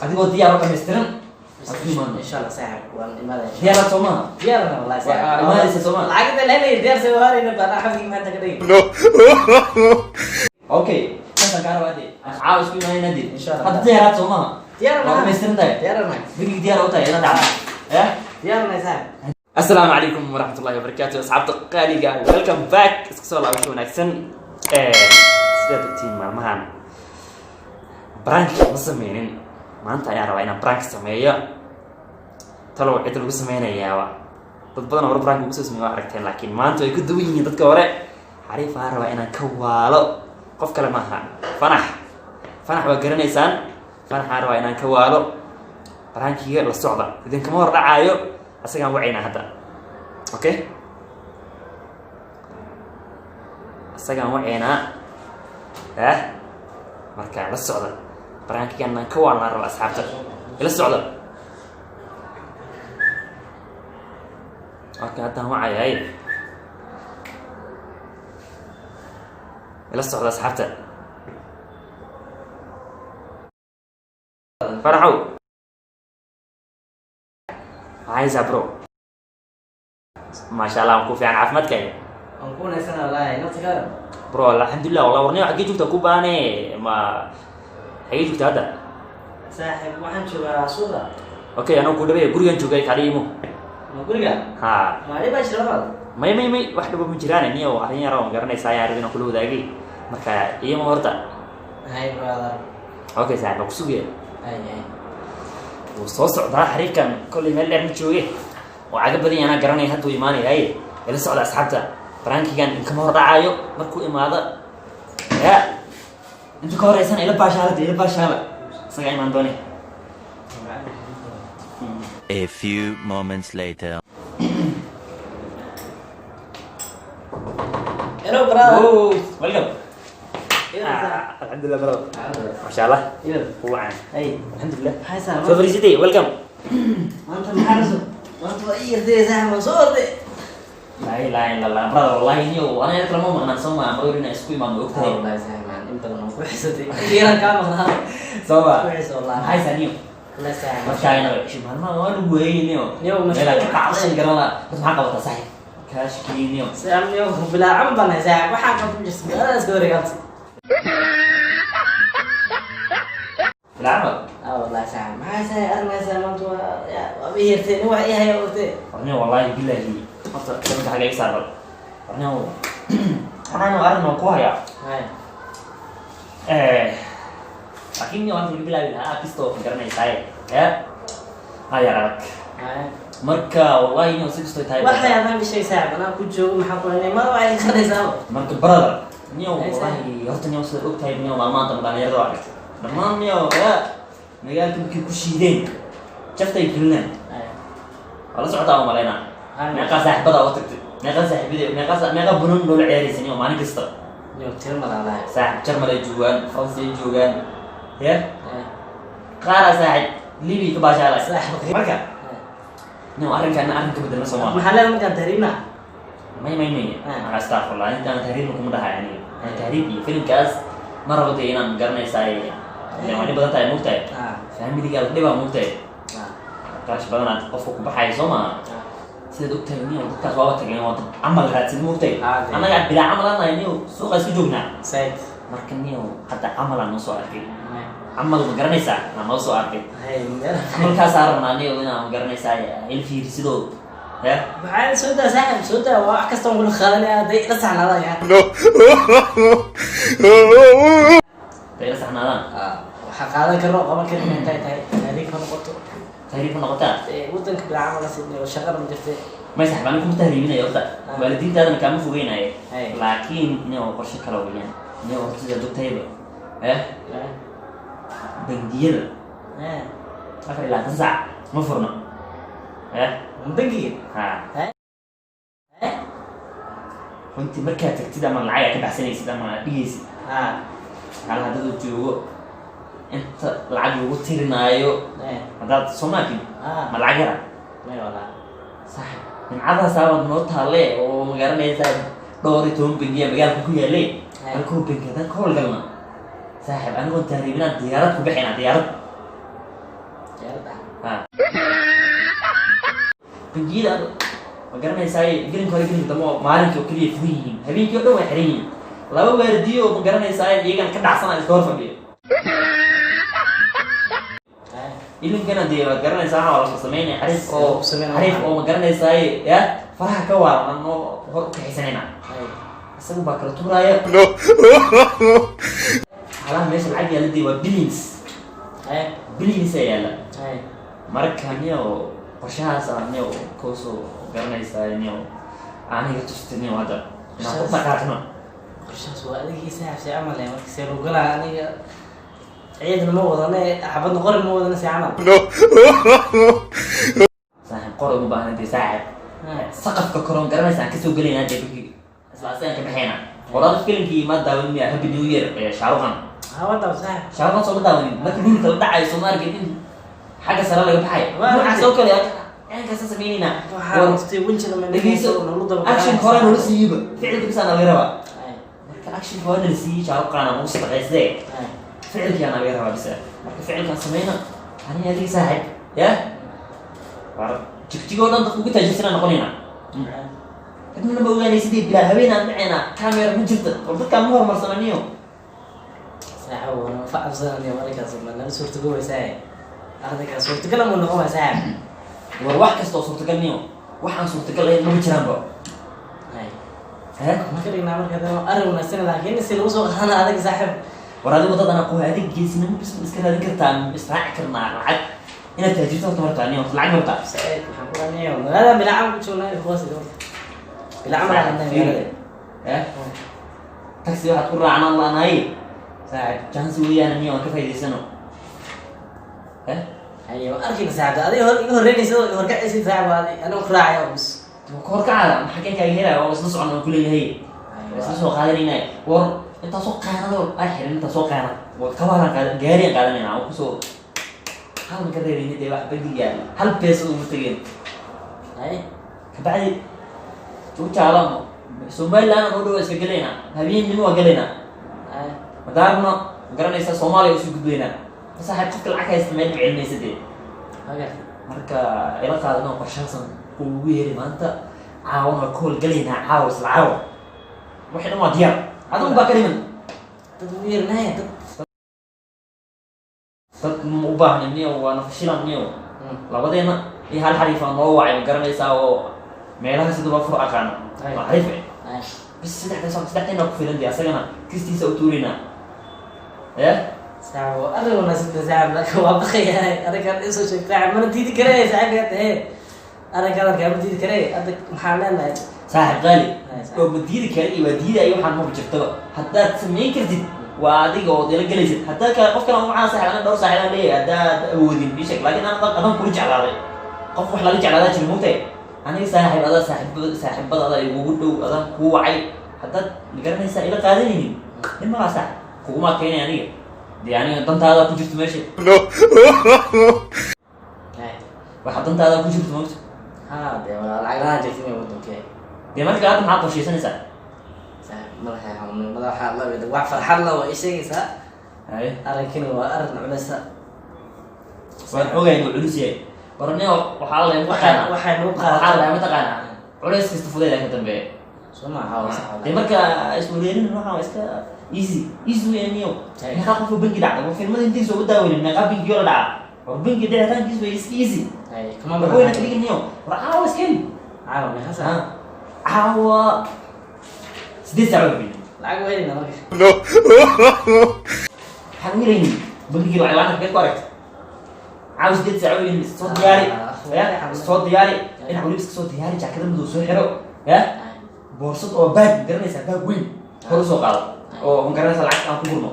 adigoo diyaar oo dhameystiran إن شاء الله ساعة والإمارة diyaar Soomaa ديارنا والله ساعة imaanaysa Soomaa العقد اللي ديار سواري نبقى راح ما تقدرين okay kan ka rawaade caaw isku imaanayna إن شاء الله hadda diyaar Soomaa ديارنا waa dhameystiran tahay ديارنا bigi diyaar oo tahay ina dhacay ديارنا ساعة السلام عليكم ورحمة الله وبركاته أصحاب قاليقة welcome back اسكسو الله وشو ناكسن سيدة تيم مالمهان برانك مصمينين ما أنت يا رواينا برانك سمية تلو عيد لو سمينا ياوا تطبطنا ورا برانك بس سميوا عرفتين لكن ما أنتوا يكون دوين تذكر ورا عارف رواينا كوالو قف كلامها فنح وقرن إنسان فنح رواينا كوالو برانك هي الصعبة إذا كمان رعايو asagaan wacayna hadda okay asagaan wacayna marka la socda baraankigan ka waana raba asxaabta ila socda okay hadda wacayay ila socda asxaabta farxow عايزة برو ما شاء الله نكون في عن عفمت كاي نكون سنة والله نتكلم برو الحمد لله والله ورني حقي شفت كوباني ما حقي شفت هذا صاحب waxaan joogaa suuqa okay anoo ku dhabeey gurigan joogay kaliimo ma guriga ha ma ay baash labaad may wax dhabo ma jiraan niyo arin yar oo garanaysa ayaa rabina kula wadaagay marka iyo horta hay brother okay saaxiib ku sugay hay soo socdaa xariikan kulli meel dheer ma joogay waxa badan yana garanay hadda uu imaanayay ila socda asxaabta barankigan in kama hor dhacayo markuu imaado inta ka horeysan ila baashaala saga imaan doonay A few moments later. hello brother oh welcome الحمد لله برو ما شاء الله هو عن الحمد لله هاي سلام فبريزيدي ويلكم انت محرز وانت اي دي زعما صوتي لا اله الا الله برو والله نيو انا يكرمو ما نسمع امرنا اسكو ما اوكتي والله زعما انت ما وحستي كثيرا كما سوا كويس والله هاي سنيو لا ساعه ما شاء الله شي ما هو وين نيو نيو لا تعصي قرلا بس ما قبضه صحيح كاش كي نيو سام نيو بلا عم بنا زعما وحق جسم انا اسكوري قلت العمل والله ساعة ما هي ساعة أنا ساعة تو أبي يرتين وعي هاي وقتي أنا والله بالله حتى كنت حاجة يسار أنا أعرف نوقوها يا هاي لكن يوم تقول بالله بالله أكيستو فكرنا يساعد هاي يا هاي مركا والله إنه سكستو تايب ما حيا أنا بشيء ساعة أنا كنت جو محققني ما وعي خلي ساعة مركا برادر نيو والله هرت نيو سألوك تايب نيو ما أنت مدان يرضى عليك لما نيو مجال كم كوشيدين شفت يكلنا الله سبحانه وتعالى نقا صاحب بدأ وقتك نقا صاحب بدأ نقا بنون دول عياري سنيو ما نكسر نيو ترمى على صاحب ترمى جوان فرنسي جوان يا قارة صاحب ليبي كباش على صاحب مركا نيو أرنك أنا أرنك بدنا سوا محل مكان ترينا مي أنا أستغفر الله أنت أنا تهريبكم ده يعني أنا تهريبي فيلم كاس مرة بدي أنا مقرني ساي يعني أنا بدأت أي مقطع فهم بدي قال ليه بقى مقطع كاش بدنا أفوق بحاجة سما سيد دكتور نيو دكتور صوابك يعني وضع عمل هذا سيد مقطع أنا قاعد بلا عمل أنا نيو سوق سجونا سيد مركن نيو حتى عمل أنا سوى أكيد عمل مقرني سا أنا ما سوى أكيد هاي عمل كاسار أنا نيو أنا مقرني سا الفير سيدو يا بعد سودا ساحب سودا وأكست نقول خلني هذا بس على هذا يعني بس إحنا الآن حقا هذا كرو قبل كده من تاي هذيك نقطة تهريب النقطة ودنك بالعمل سيدني وشغل من جرتي ما يسحب أنا كنت تهريبين يا أختا والدين هذا كانوا فوقينا أي. لكن نيو قرش كلاويين نيو قرش جدو تايبة بندير أخري لا تنزع مفرنا مدقيق ها كنت مركاتك تدا من العيا تبع سنة تدا من بيس على هذا الجو أنت العجل وتيرنايو هذا سماكين ما العجرة ما ولا صح من عذا سوا نوتها ليه ومقارنة يسا دوري توم بنجي مقال كوكويا ليه الكو بنجي ده كل قلنا صاحب أنا كنت تهريبنا ديارات كبحينا ديارات bangiyada ma garanaysaa gelinka hore gelinka dambe oo maalinka oo keliya furan yihiin habeenkii oo dhan way xiran yihiin laba waardiyo ma garanaysaa iyagana ka dhacsanaa iska hor fadhiyo ilinkana dee waad garanaysaa waxaa la sameynaya xariif oo ma garanaysaa ya faraha ka waaran oo hor u kaxaysanayna isaga baa kala tuuraaya xalaha meesha lacag yaalla dee waa billions ayaa yaalla marka niyo qorshahaas niyo koosoo garanaysaa niyo aniga tusta niyo hadda inaan ku dhaqaaqno qorshahaas waa adigiisa habsi camal ee marka see lugala aniga ciidna ma wadane xabadna qori ma wadane si camal saaxiib qori uma baahna dee saaxiib saqafka koron garanaysaa aan kasoo gelaynaa dee bigi isla asagaan ka baxayna qolada filimkii ma daawanin miya happy new year shaaruqan wadaw saaxiib shaaruqan soo ma daawanin markii dhulka la dhacayo soo ma arkin in xagga sare laga baxay noocaas oo kale inkaasa sameynayna action hore nala siiyiba ficilka bisaana laga rabaa marka action hore nala siiyey shaaruqaana ugu sadaqaysdee ficilkiana laga rabaa bisa marka ficilkaan sameyna aniga adiga saaxiib ya war jigjigoo dhan dadka ugu taajirsanaa noqonayna cidnana ma ogaanaysidee bilaa habeenaan dhacayna camera ku jirta war dadkaan ma horumarsananiyo saaxiib wana facabsananiyo markaas ma nala suurtagowaysaa ardaygaa suurtagal ama noqon waa saaxiib war wax kasta oo suurtagal niyo waxaan suurtagal ahayn maba jiraanba ma ka dhignaa marka arrin wanaagsan laakiin si lagu soo qaadana adag saaxiib war adigu dad anaa qohay adig geesinimo bis iska raadin kartaa israaci karnaa lacag inaad taajirto horta martaa niyo lacag martaa saciid waxaan ku dhaniyo magaalada bilacam ku joognaa ilkoos bilacam raacnaa magaalada taxi waxaad ku raacnaan laanahay saaxiib chance weeyaan niyo aan ka faa'iidaysano ayo arkayna saaxiib adiga hor iga horreynaysa oo horkacaysid saaxiib adi anigu ku raacaya bis horkacada maxaa keen kaaga helaya oo isla socon aan kuleeyahay isla soo qaadanayna war intaa soo qaanado ay xirin intaa soo qaanad waa kabaalan qaadan gaariyan qaadanayna oo kusoo hal ma ka reebayna dee wax bangiga hal peso uma tegeen kabacdi jaalamo somaliland oo dhow iska gelayna habeennimo waa gelayna madaarna ma garanaysaa soomaaliya usoo gudbaynaa saaxiib qofka lacag haysta meel ma celinaysa dee marka ila qaadano qorshahaasan ugu yeeri maanta caawan waa ka howlgalaynaa caawa isla caawa waxay dhan waa diyaar adigu baa ka dhiman dad ugu yeerinaya dad ma u baahna niyo waana fashilan niyo labadeena iyo hal xariifaa noo wacay ma garanaysaa oo meelaha sida waa fur aqaana waa xariif bis saddexdeena ku filan dee asagana kistiisa u tuuraynaa saaxiib arrin wanaagsan saaxiib laakiin waa baqayahay arrinkan isoo sheeg saaxiib mana diidi karee saaxiib yaa tahay arrinkan ma diidi karee hadda maxaan leenahay saaxiib qaali oo ma diidi kare iyo waa diidaya waxaan ma jirtaba haddaad samayn kartid waa adiga oo dela gelaysid haddaa kale qof kale macaan saaxiib ana dhowr saaxiib aan leeyahay haddaad awoodin ii sheeg laakiin adan kula jeclaaday qof wax laga jeclaadaa jira mogtahay aniga saaxiib adaa saaxiibada adaa igugu dhow adaan kuu wacay haddaad magaranaysaa ila qaadanaynin nin malaa saaxiib kuguma keenay aniga dee aniga dantaada ku jirto meesha waxa dantaada ku jirto mogta dee waa lacag lahaan jirta inay wadanka dee marka hadda maxaad qorshaysanaysaa madaxa labada wax farxad la waa ii sheegaysaa arrinkani waa arrin culeysa waan ogahay inuu culus yahay warneo waxaa la mataqaanaa culeys kasta fudeeda ka dambeeya soo maaha dee marka iswareerin waxaa iska easy weeniyo meeqaa qofka bangi dhacda war filmada intiisa ugu daaweynin meeqaa bangiyo la dhaca war bangi dhicitaankiis way iska easy wayna kadhiginiyo war caawa iskeli caawa 8 saac weyn lacag weynina marka waxaan weynaynin bangiga lacag la-aan keed ku aragta caawa 8 saac weyn soo diyaari dhinac waliba iska soo diyaari jaakada madow soo xiro boorsad oo baag garanaysaa baag weyn hor usoo qaado oo magaranaysa lacag aan ku gurno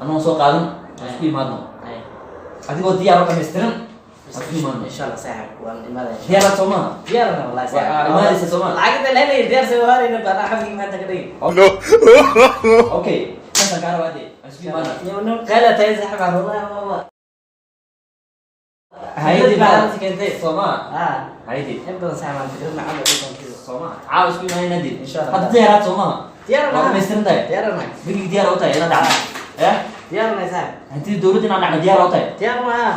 anoo soo qaadan aan isku imaadno adigoo diyaar oo dhammaystiran aan ku imaadno insha allah saaxiib waan imaadaya diyaarad soo maaha diyaarad wallahi saaxiib imaadaysa soo maaha lacagta leelay diyaar soo waarayna baa xabigi maanta ka dhigi okay inta ka rabaade aan isku imaadno iyo qala tahay saaxiib wallahi haydi baa tikentay soo maaha haydi inta saaxiib aan fikirna camal u tankiyo soo maaha caaw isku imaanayna insha allah hadda diyaarad soo maaha diyaar ma dhammaystiran tahay diyaar ma bigi diyaar u tahay ila dhaca diyaar ma saaxib hantii dawladda inaan dhacno diyaar oo tahay diyaar ma aha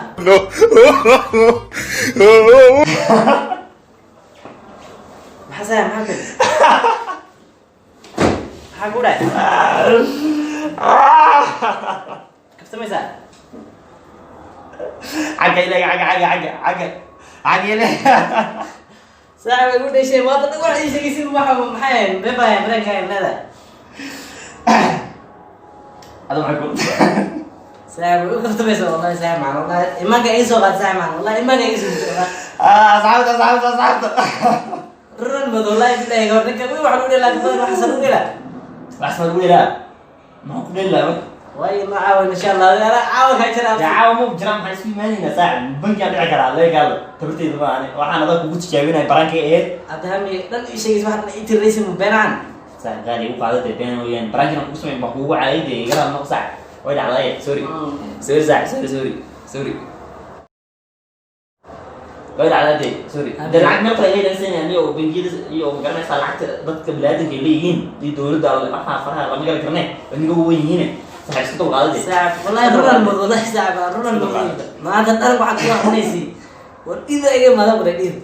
maxaa saaxib maxaa ku dhacay kaftamaysaa عجة إلي عجة إلي saaxib ay ku dhashay maanta dhan wax ii sheegaysid maxay beebaya mareenkaaga leedahay هذا معك saaxib u kaftamaysa wallahi saaxib macaan wallahi imaanka ii soo qaad saaxib macaan wallahi imaanka ii soo qaad صعبت ruran mad wallahi bilahi hor ninka wax u dheelaa badan wax san u dheelaa أحسن أقول لا ما أقول لا way ma caawan insha Allah ana caawan ka jira يا عاو مو بجرام حيس في مالنا ساعة بنك يعني عكر عليه قال تبرتي ضماني وحنا ضاك وقت شايفينها برانكي إيه adahami dhan ii sheegaysid waxaad ii tiraysid mu beenaan ساعة غالي وقعدت بين ويان برانكي نقص من بقوة عادي قال نقص ساعة وين على سوري ساعة سوري وين على سوري ده العقد ما طلع لي سنة يعني وبنجي يوم قرنا صار العقد ضد بلادك اللي يين دي دول ده راح فرها لما قال كرنا بنجو وين صح اسكتوا غلط saaxib wallahi ruran mad wallahi saaxib ruran mad maanta dhan waxaad ku aqrinaysi war ida iga madab reedin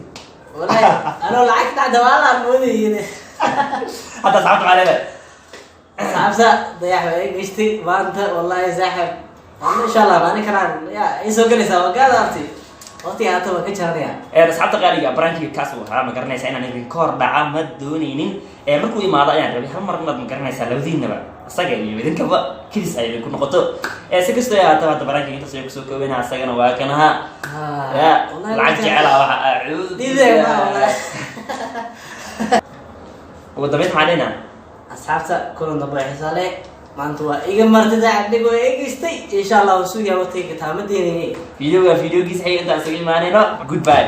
wallahi ana lacag dhacda wala moodayeen حتى صعبت عليه saabsa dayax way gashti maanta wallahi saaxib in sha Allah baan karaan ya isoo galaysa waqada arti waqti aad ka jaranaya asxaabta qaaliga barnaamijka kaas waxa ma garanaysaa inaan record dhaca ma doonaynin markuu imaado ayaan rabay hal mar ma garanaysaa labadiinaba asaga iyo idinkaba kidis ay ku noqoto si kastoo ay ahaato hadda barnaamijka inta soo kusoo koobana asagana waa kanaha ya lacag jecel waxa acuud diidee wallahi ugu dambeyn macalina asxaabta kulan dambe xisaale maanta waa iga martida abdigo eegistay insha Allah suuga waqtiga taamadeeni videogiisa ay inta isaga imaanayno goodbye